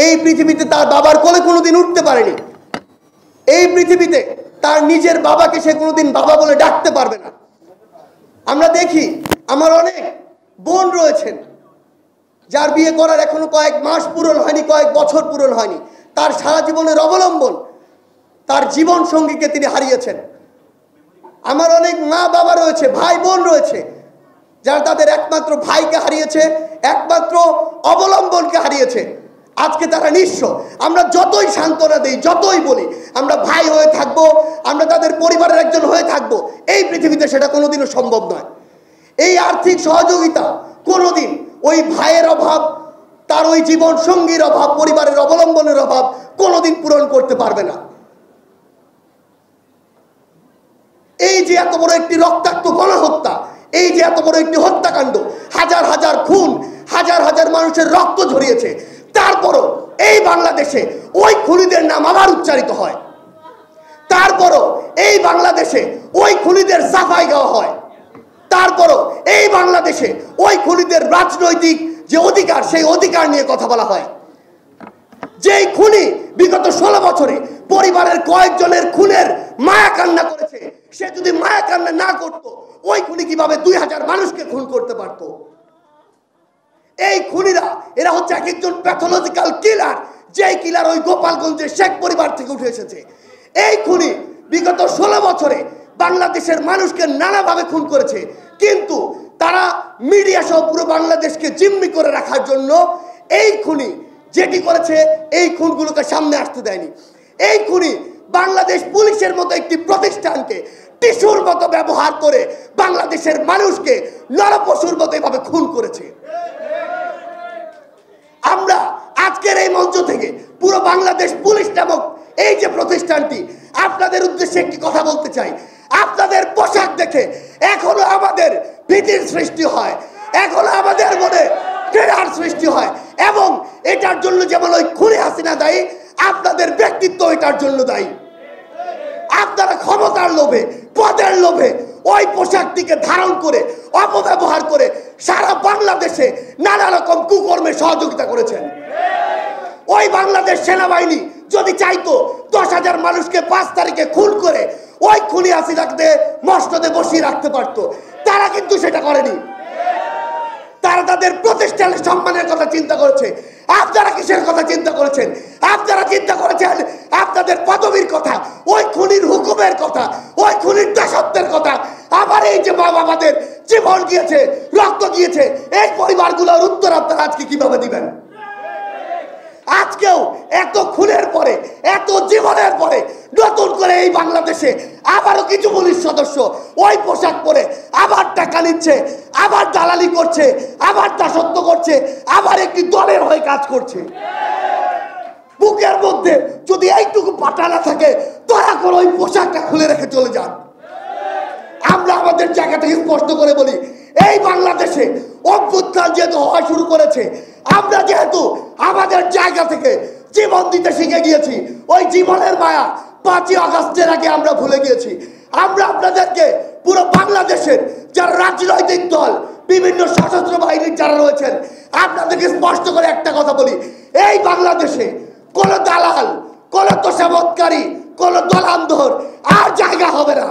এই পৃথিবীতে তার বাবার কোলে কোনোদিন উঠতে পারেনি। এই পৃথিবীতে তার নিজের বাবাকে সে কোনোদিন বাবা বলে ডাকতে পারবে না। আমরা দেখি আমার অনেক বোন রয়েছেন যার বিয়ে করার এখনো কয়েক মাস পূরণ হয়নি, কয়েক বছর পূরণ হয়নি। তার সারা জীবনের অবলম্বন তার জীবন সঙ্গীকে তিনি হারিয়েছেন। আমার অনেক মা বাবা রয়েছে, ভাই বোন রয়েছে যারা তাদের একমাত্র ভাইকে হারিয়েছে, একমাত্র অবলম্বনকে হারিয়েছে। আজকে তারা নিঃস্ব। আমরা যতই সান্ত্বনা দিই, যতই বলি আমরা ভাই হয়ে থাকবো, আমরা তাদের পরিবারের একজন হয়ে থাকবো, এই পৃথিবীতে সেটা কোনোদিনও সম্ভব নয়। এই আর্থিক সহযোগিতা কোনোদিন ওই ভাইয়ের অভাব, তার ওই জীবন সঙ্গীর অভাব, পরিবারের অবলম্বনের অভাব কোনোদিন পূরণ করতে পারবে না। এই যে এত বড় একটি রক্তাক্ত গণহত্যা, এই যে এত বড় একটি হত্যাকাণ্ড, হাজার হাজার খুন, হাজার হাজার মানুষের রক্ত ঝরিয়েছে, তারপরও এই বাংলাদেশে ওই খুনিদের নাম আবার উচ্চারিত হয়। তারপরও এই বাংলাদেশে ওই খুনিদের সাফাই গাওয়া হয়। তারপরও এই বাংলাদেশে ওই খুনিদের রাজনৈতিক যে অধিকার, সেই অধিকার নিয়ে কথা বলা হয়। যেই খুনি বিগত 16 বছরে পরিবারের কয়েকজনের খুনের মায়া কান্না করেছে, সে যদি মায়া কান্না না করত, ওই খুনি কিভাবে 2000 মানুষকে খুন করতে পারত? এই খুনিরা, এরা হচ্ছে এক একজন প্যাথোলজিক্যাল কিলার, যেই কিলার ওই গোপালগঞ্জের শেখ পরিবার থেকে উঠে এসেছে। এই খুনি বিগত 16 বছরে বাংলাদেশের মানুষকে নানাভাবে খুন করেছে, কিন্তু তারা মিডিয়া সহ পুরো বাংলাদেশকে জিম্মি করে রাখার জন্য এই খুনি যেটি করেছে, এই খুনগুলোকে সামনে আসতে দেয়নি। এই খুনি বাংলাদেশ পুলিশের মতো একটি প্রতিষ্ঠানকে টিস্যুর মতো ব্যবহার করে বাংলাদেশের মানুষকে নরপশুর মতো এভাবে খুন করেছে। আমরা আজকের এই মঞ্চ থেকে পুরো বাংলাদেশ পুলিশ নামক এই যে প্রতিষ্ঠানটি, আপনাদের উদ্দেশ্যে একটি কথা বলতে চাই। আপনাদের পোশাক দেখে এখনো আমাদের ভীতির সৃষ্টি হয়, এখনো আমাদের মনে ঘৃণার সৃষ্টি হয়, এবং এটার জন্য যেমন ওই খুনি হাসিনা দায়ী, আপনাদের ব্যক্তিত্ব এটার জন্য দায়ী। আপনারা ক্ষমতার লোভে, পদের লোভে ওই পোশাকটিকে ধারণ করে, অপব্যবহার করে সারা বাংলাদেশে নানা রকম কুকর্মে সহযোগিতা করেছেন। ওই বাংলাদেশ সেনাবাহিনী যদি চাইতো 10,000 মানুষকে 5 তারিখে খুন করে ওই খুনি হাসিনাকে মসনদে বসিয়ে রাখতে পারতো, তারা কিন্তু সেটা করেনি। তারা তাদের প্রতিষ্ঠানের সম্মানের কথা চিন্তা করেছে। আপনারা কিসের কথা চিন্তা করেছেন? আপনারা চিন্তা করেছেন আপনাদের পদবীর কথা, ওই খুনির হুকুমের কথা, ওই খুনির দাসত্বের কথা। আবার এই যে মা বাবাদের জীবন গিয়েছে, রক্ত গিয়েছে, এই পরিবারগুলোর উত্তর আপনারা আজকে কিভাবে দিবেন? আজকেও এত খুনের পরে, এত জীবনের পরে নতুন করে এই বাংলাদেশে আবারও কিছু পুলিশ সদস্য ওই পোশাক পরে আবার টাকা নিচ্ছে, আবার দালালি করছে, আবার দাসত্ব করছে, আবার একটি দলের হয়ে কাজ করছে। বুকের মধ্যে যদি এইটুকু পাটা না থাকে, দয়া করে ওই পোশাকটা খুলে রেখে চলে যান। আমরা আমাদের জায়গা থেকে স্পষ্ট করে বলি, এই বাংলাদেশে অভ্যুত্থান যেহেতু হওয়া শুরু করেছে, আমরা যেহেতু আমাদের জায়গা থেকে জীবন দিতে শিখে গিয়েছি, ওই জীবনের মায়া 5ই আগস্টের আগে আমরা ভুলে গিয়েছি। আমরা আপনাদেরকে পুরো বাংলাদেশের যারা রাজনৈতিক দল, বিভিন্ন সশস্ত্র বাহিনীর যারা রয়েছেন, আপনাদেরকে স্পষ্ট করে একটা কথা বলি, এই বাংলাদেশে কোন দালাল, কোন তোষামতকারী, কোন দলান্ধর আর জায়গা হবে না।